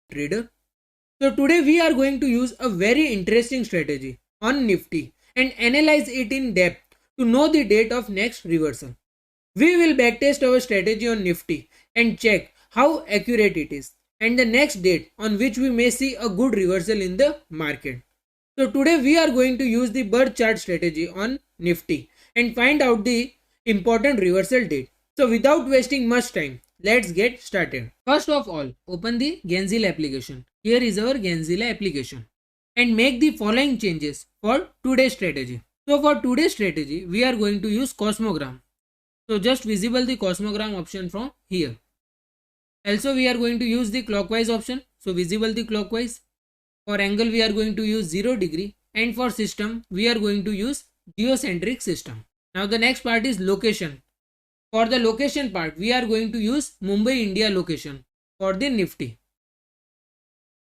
trader. So today we are going to use a very interesting strategy on Nifty and analyze it in depth to know the date of next reversal. We will backtest our strategy on Nifty and check how accurate it is and the next date on which we may see a good reversal in the market. So today we are going to use the birth chart strategy on Nifty and find out the important reversal date. So without wasting much time, let's get started. First of all, open the Genzilla application. Here is our Genzilla application and make the following changes for today's strategy. So for today's strategy, we are going to use Cosmogram. So just visible the Cosmogram option from here. Also we are going to use the clockwise option. So visible the clockwise. For angle we are going to use 0 degree and for system we are going to use geocentric system. Now the next part is location. For the location part we are going to use Mumbai India location for the Nifty.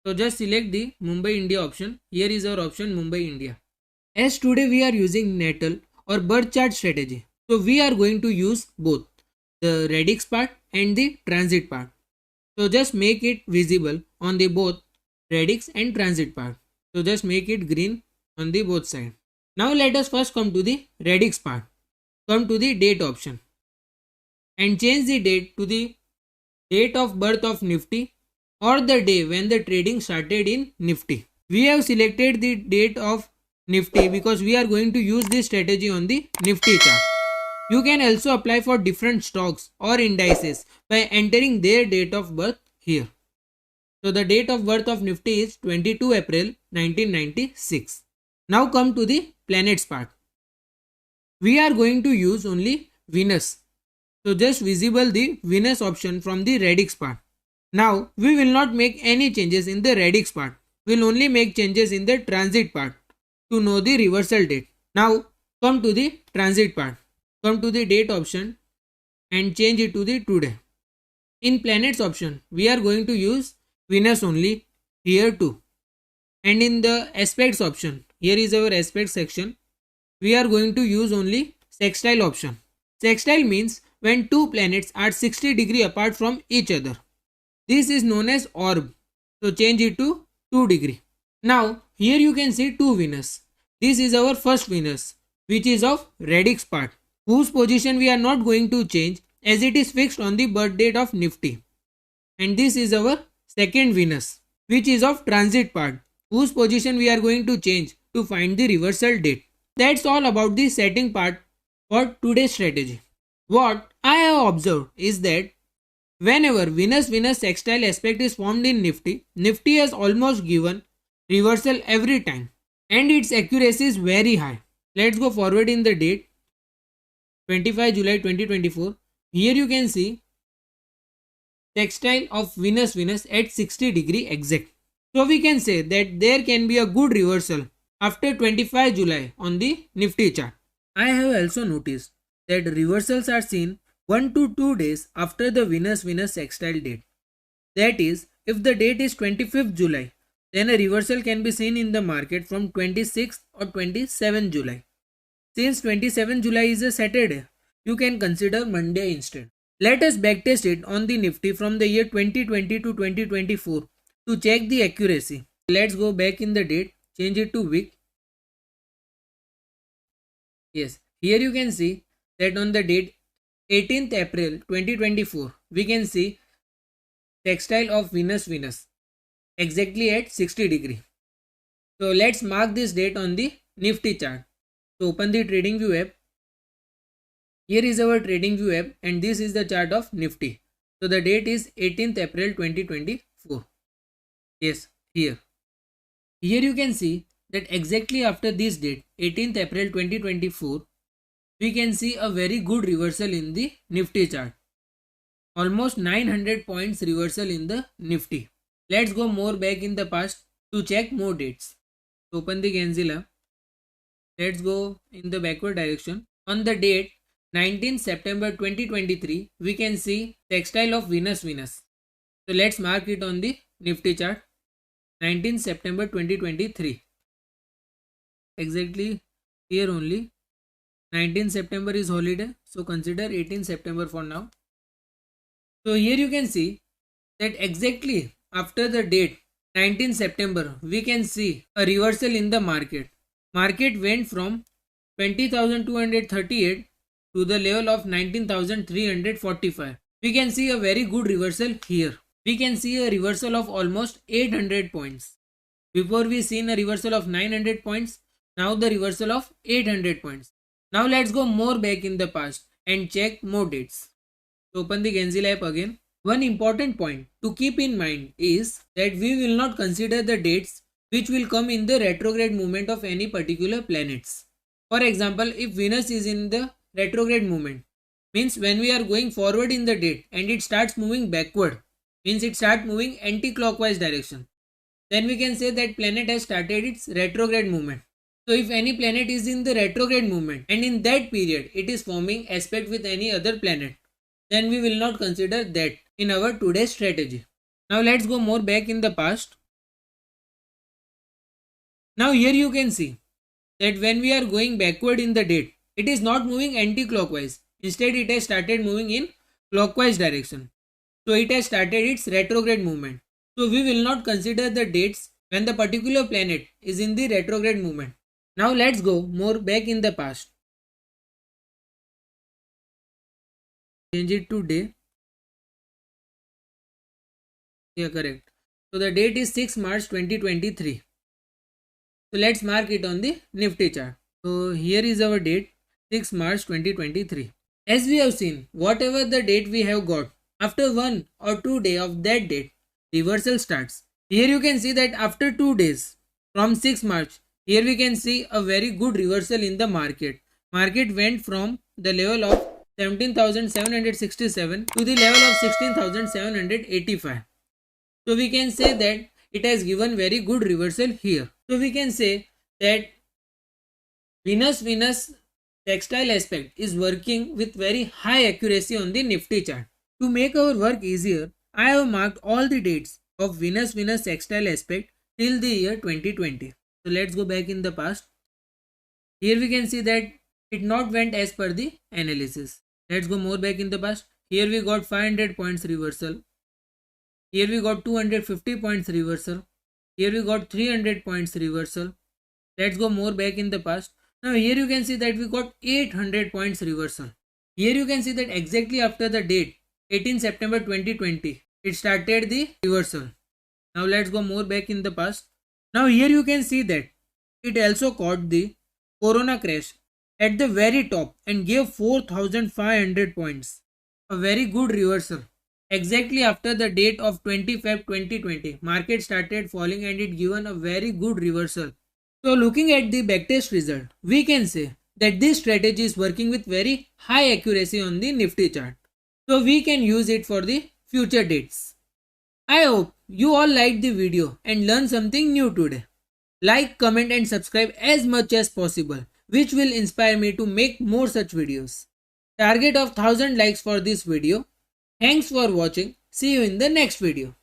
So just select the Mumbai India option. Here is our option Mumbai India. As today we are using natal or birth chart strategy. So we are going to use both the radix part and the transit part. So just make it visible on the both radix and transit part. So just make it green on the both side. Now let us first come to the radix part. Come to the date option and change the date to the date of birth of Nifty or the day when the trading started in Nifty. We have selected the date of Nifty because we are going to use this strategy on the Nifty chart. You can also apply for different stocks or indices by entering their date of birth here. So the date of birth of Nifty is 22 April 1996. Now come to the planets part. We are going to use only Venus. So just visible the Venus option from the radix part. Now we will not make any changes in the radix part. We will only make changes in the transit part to know the reversal date. Now come to the transit part. Come to the date option and change it to the today. In planets option, we are going to use Venus only here too. And in the aspects option, here is our aspect section. We are going to use only sextile option. Sextile means when two planets are 60 degree apart from each other. This is known as orb. So change it to 2 degree. Now here you can see two Venus. This is our first Venus which is of radix part, whose position we are not going to change as it is fixed on the birth date of Nifty. And this is our second Venus which is of transit part, whose position we are going to change to find the reversal date. That's all about the setting part for today's strategy. What I have observed is that whenever Venus-Venus sextile aspect is formed in Nifty, Nifty has almost given reversal every time and its accuracy is very high. Let's go forward in the date 25 July 2024. Here you can see sextile of Venus-Venus at 60 degree exact. So we can say that there can be a good reversal after 25 July on the Nifty chart. I have also noticed that reversals are seen 1 to 2 days after the Venus-Venus sextile date. That is, if the date is 25th July, then a reversal can be seen in the market from 26th or 27th July. Since 27th July is a Saturday, you can consider Monday instead. Let us backtest it on the Nifty from the year 2020 to 2024 to check the accuracy. Let's go back in the date, change it to week. Yes, here you can see that on the date 18th April 2024, we can see sextile of Venus-Venus exactly at 60 degree. So let's mark this date on the Nifty chart. So open the TradingView app. Here is our TradingView app and this is the chart of Nifty. So the date is 18th April 2024. Yes, here. Here you can see that exactly after this date, 18th April 2024, we can see a very good reversal in the Nifty chart. Almost 900 points reversal in the Nifty. Let's go more back in the past to check more dates. So open the Genzilla. Let's go in the backward direction. On the date 19th September 2023, we can see sextile of Venus-Venus. So let's mark it on the Nifty chart. 19th September 2023. Exactly here only. 19th September is holiday, so consider 18th September for now. So here you can see that exactly after the date 19 September, we can see a reversal in the market. Market went from 20,238 to the level of 19,345. We can see a very good reversal here. We can see a reversal of almost 800 points. Before we seen a reversal of 900 points, now the reversal of 800 points. Now let's go more back in the past and check more dates. So open the Genzyla app again. One important point to keep in mind is that we will not consider the dates which will come in the retrograde movement of any particular planets. For example, if Venus is in the retrograde movement, means when we are going forward in the date and it starts moving backward, means it starts moving anti-clockwise direction, then we can say that planet has started its retrograde movement. So if any planet is in the retrograde movement and in that period it is forming aspect with any other planet, then we will not consider that in our today's strategy. Now let's go more back in the past. Now here you can see that when we are going backward in the date, it is not moving anti-clockwise. Instead, it has started moving in clockwise direction. So it has started its retrograde movement. So we will not consider the dates when the particular planet is in the retrograde movement. Now let's go more back in the past. Change it to day. Yeah, correct. So the date is 6 March 2023. So let's mark it on the Nifty chart. So here is our date, 6 March 2023. As we have seen, whatever the date we have got, after 1 or 2 days of that date, reversal starts. Here you can see that after 2 days from 6 March, here we can see a very good reversal in the market. Market went from the level of 17,767 to the level of 16,785. So we can say that it has given very good reversal here. So we can say that Venus textile aspect is working with very high accuracy on the Nifty chart. To make our work easier, I have marked all the dates of Venus textile aspect till the year 2020. So let's go back in the past. Here we can see that it not went as per the analysis. Let's go more back in the past. Here we got 500 points reversal. Here we got 250 points reversal. Here we got 300 points reversal. Let's go more back in the past. Now here you can see that we got 800 points reversal. Here you can see that exactly after the date 18 September 2020 it started the reversal. Now let's go more back in the past. Now here you can see that it also caught the corona crash at the very top and gave 4,500 points. A very good reversal. Exactly after the date of 20 Feb 2020, market started falling and it given a very good reversal. So looking at the backtest result, we can say that this strategy is working with very high accuracy on the Nifty chart. So we can use it for the future dates. I hope you all liked the video and learned something new today. Like, comment and subscribe as much as possible, which will inspire me to make more such videos. Target of 1000 likes for this video. Thanks for watching. See you in the next video.